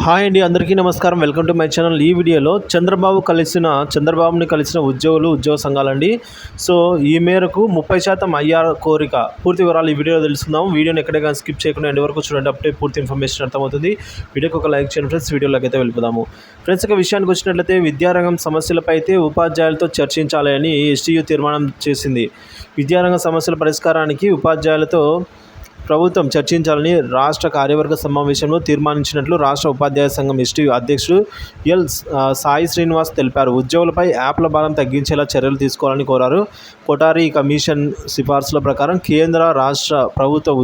Hi అండి, అందరికీ నమస్కారం. Welcome to my channel. ఈ వీడియోలో చంద్రబాబుని కలిసిన ఉద్యోగ సంఘాలండి. సో ఈ మేరకు 30% ఐఆర్ కోరిక పూర్తి వివరాలు ఈ వీడియోలో తెలుసుకుందాం. వీడియోని ఎక్కడే స్కిప్ చేయకుండా ఎండ్ వరకు చూడండి, అప్పుడే పూర్తి ఇన్ఫర్మేషన్ అర్థమవుతుంది. వీడియోకి ఒక లైక్ చేయండి ఫ్రెండ్స్. వీడియోలోకి అయితే వెళ్ళిపోదాము ఫ్రెండ్స్. ఇక విషయానికి వచ్చినట్లయితే విద్యారంగం సమస్యలపై అయితే ఉపాధ్యాయులతో చర్చించాలి అని ఎస్టీయూ తీర్మానం చేసింది. విద్యారంగ సమస్యల పరిష్కారానికి ఉపాధ్యాయులతో ప్రభుత్వం చర్చించాలని రాష్ట్ర కార్యవర్గ సమావేశంలో తీర్మానించినట్లు రాష్ట్ర ఉపాధ్యాయ సంఘం ఎస్టీయూ అధ్యక్షుడు ఎల్ సాయి శ్రీనివాస్ తెలిపారు. ఉద్యోగులపై యాప్ల భారం తగ్గించేలా చర్యలు తీసుకోవాలని కోరారు. కొఠారి కమిషన్ సిఫార్సుల ప్రకారం కేంద్ర రాష్ట్ర ప్రభుత్వ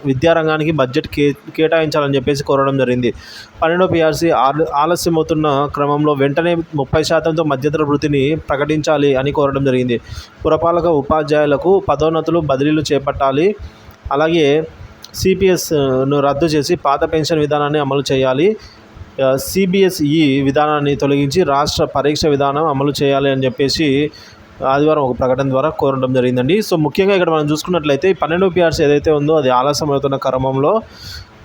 విద్యారంగానికి బడ్జెట్ కేటాయించాలని చెప్పేసి కోరడం జరిగింది. 12వ పీఆర్సీ ఆలస్యమవుతున్న క్రమంలో వెంటనే 30%తో మధ్యంతర వృత్తిని ప్రకటించాలి అని కోరడం జరిగింది. పురపాలక ఉపాధ్యాయులకు పదోన్నతులు బదిలీలు చేపట్టాలి. అలాగే సిపిఎస్ను రద్దు చేసి పాత పెన్షన్ విధానాన్ని అమలు చేయాలి. సిబిఎస్ఈ విధానాన్ని తొలగించి రాష్ట్ర పరీక్ష విధానం అమలు చేయాలి అని చెప్పేసి ఆదివారం ఒక ప్రకటన ద్వారా కోరడం జరిగిందండి. సో ముఖ్యంగా ఇక్కడ మనం చూసుకున్నట్లయితే 12వ పీఆర్సీ ఏదైతే ఉందో అది ఆలస్యమవుతున్న క్రమంలో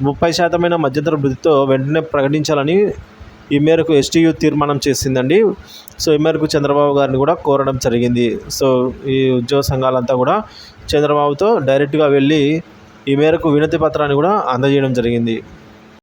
30% మధ్యంతర వృత్తితో వెంటనే ప్రకటించాలని ఈ మేరకు ఎస్టీయూ తీర్మానం చేసిందండి. సో ఈ మేరకు చంద్రబాబు గారిని కూడా కోరడం జరిగింది. సో ఈ ఉద్యోగ సంఘాలంతా కూడా చంద్రబాబుతో డైరెక్ట్గా వెళ్ళి ఈ మేరకు వినతి పత్రాన్ని కూడా అందజేయడం జరిగింది.